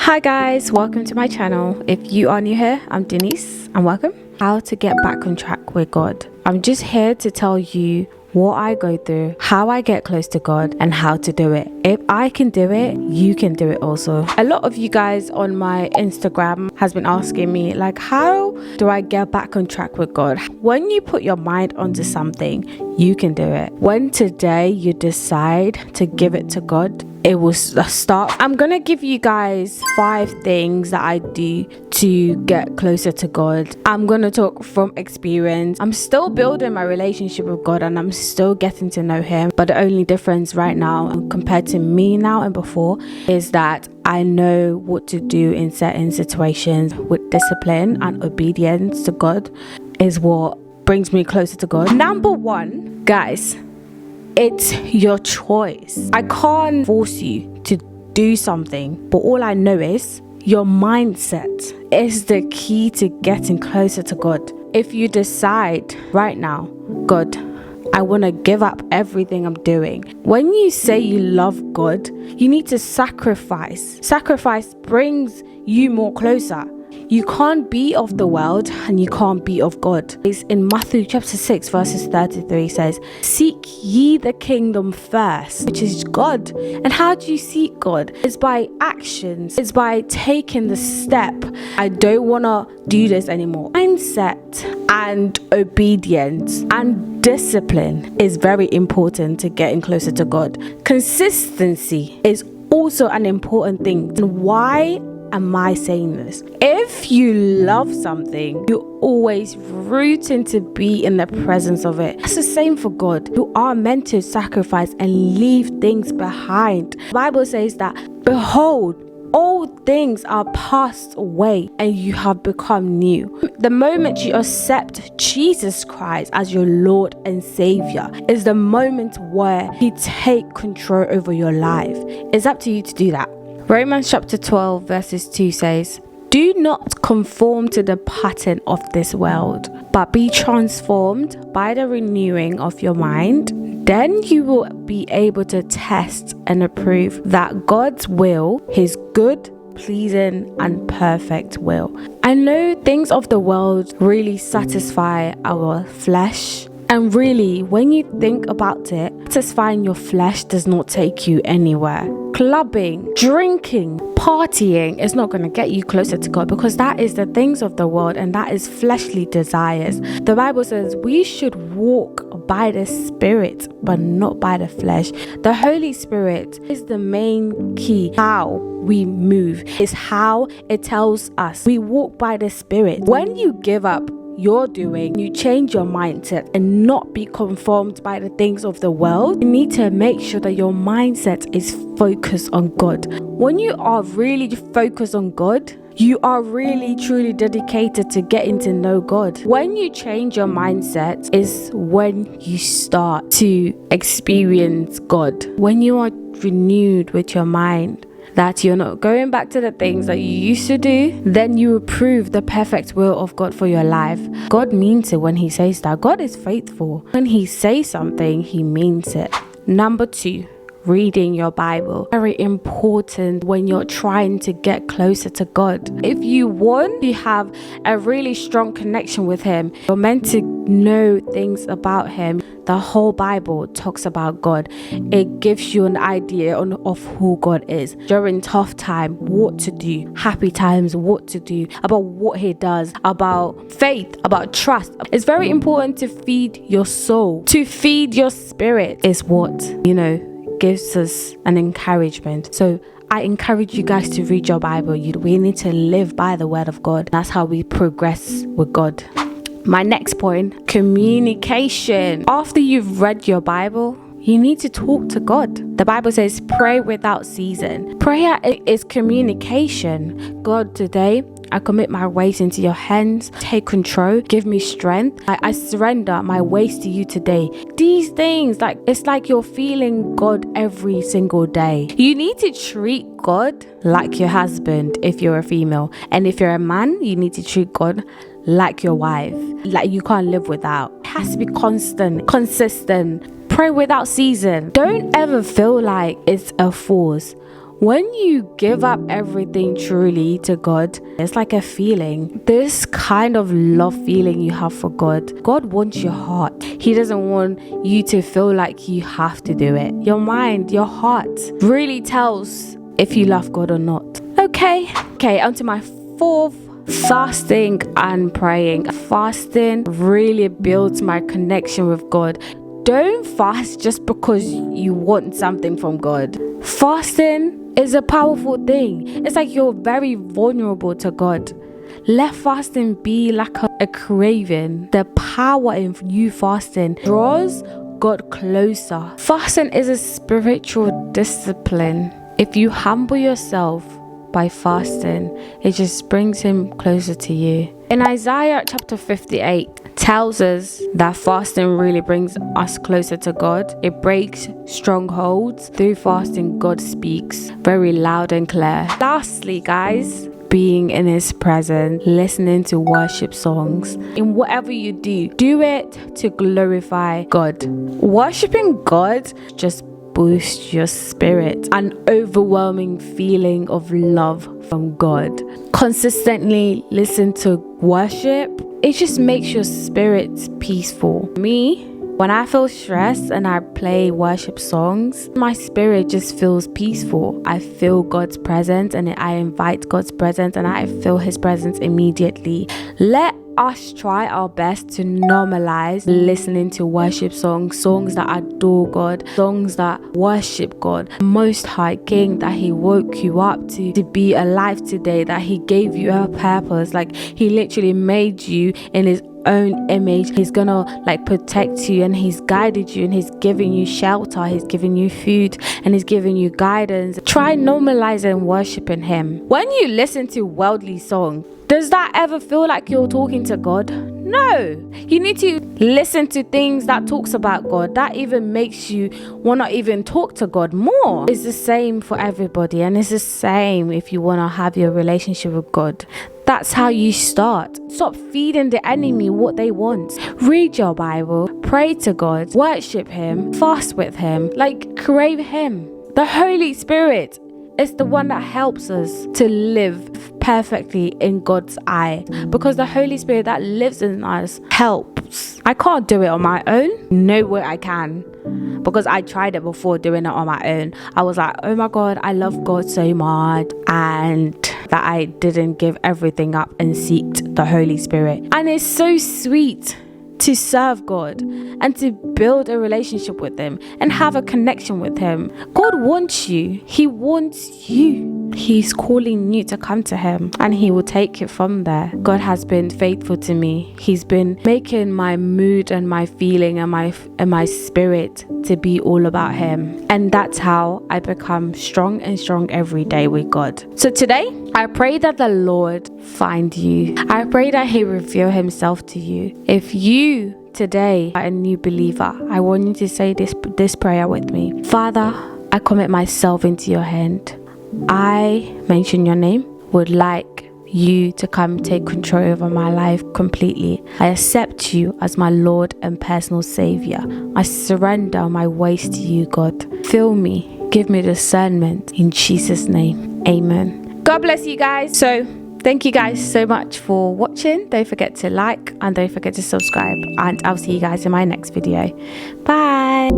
Hi guys, welcome to my channel. If you are new here, I'm Denise and welcome. How to get back on track with God. I'm just here to tell you what I go through, how I get close to God, and how to do it. If I can do it, you can do it also. A lot of you guys on my Instagram has been asking me, like, how do I get back on track with God? When you put your mind onto something, you can do it. When today you decide to give it to God, it will start. I'm gonna give you guys 5 things that I do to get closer to God. I'm gonna talk from experience. I'm still building my relationship with God and I'm still getting to know Him, but the only difference right now compared to me now and before is that I know what to do in certain situations with discipline and obedience to God is what brings me closer to God. Number 1, guys, it's your choice. I can't force you to do something, but all I know is your mindset is the key to getting closer to God. If you decide right now, God, I want to give up everything I'm doing. When you say you love God, you need to sacrifice. Sacrifice brings you more closer. You can't be of the world and you can't be of God. It's in Matthew chapter 6 verses 33 says, seek ye the kingdom first, which is God. And how do you seek God? It's by actions. It's by taking the step. I don't want to do this anymore. Mindset and obedience and discipline is very important to getting closer to God. Consistency is also an important thing. And why am I saying this? If you love something, you're always rooting to be in the presence of it. It's the same for God. You are meant to sacrifice and leave things behind. The Bible says that, behold, all things are passed away and you have become new. The moment you accept Jesus Christ as your Lord and Savior is the moment where He takes control over your life. It's up to you to do that. Romans chapter 12 verses 2 says, do not conform to the pattern of this world, but be transformed by the renewing of your mind. Then you will be able to test and approve that God's will, His good, pleasing and perfect will. I know things of the world really satisfy our flesh. And really, when you think about it, satisfying your flesh does not take you anywhere. Clubbing, drinking, partying is not going to get you closer to God, because that is the things of the world and that is fleshly desires. The Bible says we should walk by the Spirit, but not by the flesh. The Holy Spirit is the main key. How we move is how it tells us we walk by the Spirit. When you give up you're doing, you change your mindset and not be conformed by the things of the world. You need to make sure that your mindset is focused on God. When you are really focused on God, you are really truly dedicated to getting to know God. When you change your mindset is when you start to experience God. When you are renewed with your mind, that you're not going back to the things that you used to do, then you approve the perfect will of God for your life. God means it when He says that. God is faithful. When He says something, He means it. Number 2, reading your Bible. Very important when you're trying to get closer to God. If you want to have a really strong connection with Him, you're meant to know things about Him. The whole Bible talks about God. It gives you an idea of who God is. During tough time, what to do. Happy times, what to do. About what He does. About faith, about trust. It's very important to feed your soul. To feed your spirit is what, gives us an encouragement. So I encourage you guys to read your Bible. We need to live by the word of God. That's how we progress with God. My next point, communication. After you've read your Bible, you need to talk to God. The Bible says pray without ceasing. Prayer is communication. God, today I commit my ways into your hands. Take control. Give me strength. I surrender my ways to you today. These things, it's like you're feeling God every single day. You need to treat God like your husband if you're a female. And if you're a man, you need to treat God like your wife. Like you can't live without. It has to be constant, consistent. Pray without ceasing. Don't ever feel like it's a force. When you give up everything truly to God, it's like a feeling. This kind of love feeling you have for God. God wants your heart. He doesn't want you to feel like you have to do it. Your mind, your heart really tells if you love God or not. Okay, on to my fourth. Fasting and praying. Fasting really builds my connection with God. Don't fast just because you want something from God. Fasting is a powerful thing. It's like you're very vulnerable to God. Let fasting be like a craving. The power in you fasting draws God closer. Fasting is a spiritual discipline. If you humble yourself by fasting, it just brings him closer to you. In Isaiah chapter 58 tells us that fasting really brings us closer to God. It breaks strongholds. Through fasting, God speaks very loud and clear. Lastly, guys, being in his presence, listening to worship songs. In whatever you do it to glorify God. Worshiping God just boost your spirit, an overwhelming feeling of love from God. Consistently listen to worship. It just makes your spirit peaceful. Me, when I feel stressed and I play worship songs, my spirit just feels peaceful. I feel God's presence and I invite God's presence and I feel his presence immediately. Let us try our best to normalize listening to worship songs that adore God, songs that worship God, Most High King, that he woke you up to be alive today, that he gave you a purpose. Like, he literally made you in his own image. He's gonna protect you, and he's guided you, and he's giving you shelter, he's giving you food, and he's giving you guidance. Try normalizing worshiping him. When you listen to worldly songs, does that ever feel like you're talking to God? No. You need to listen to things that talks about God. That even makes you want to even talk to God more. It's the same for everybody, and it's the same if you want to have your relationship with God. That's how you start. Stop feeding the enemy what they want. Read your Bible, pray to God, worship him, fast with him, crave him. The Holy Spirit is the one that helps us to live perfectly in God's eye, because the Holy Spirit that lives in us helps. I can't do it on my own. No way I can, because I tried it before doing it on my own. I was like, oh my God, I love God so much, and that I didn't give everything up and seeked the Holy Spirit. And it's so sweet to serve God and to build a relationship with him and have a connection with him. God wants you. He wants you. He's calling you to come to him, and he will take it from there. God has been faithful to me. He's been making my mood and my feeling and my spirit to be all about him. And that's how I become strong and strong every day with God. So today, I pray that the Lord find you. I pray that he reveal himself to you. If you today are a new believer, I want you to say this prayer with me. Father, I commit myself into your hand. I mention your name, would like you to come take control over my life completely. I accept you as my Lord and personal Savior. I surrender my ways to you, God. Fill me, give me discernment in Jesus' name. Amen. God bless you guys. So thank you guys so much for watching. Don't forget to like and don't forget to subscribe, and I'll see you guys in my next video. Bye.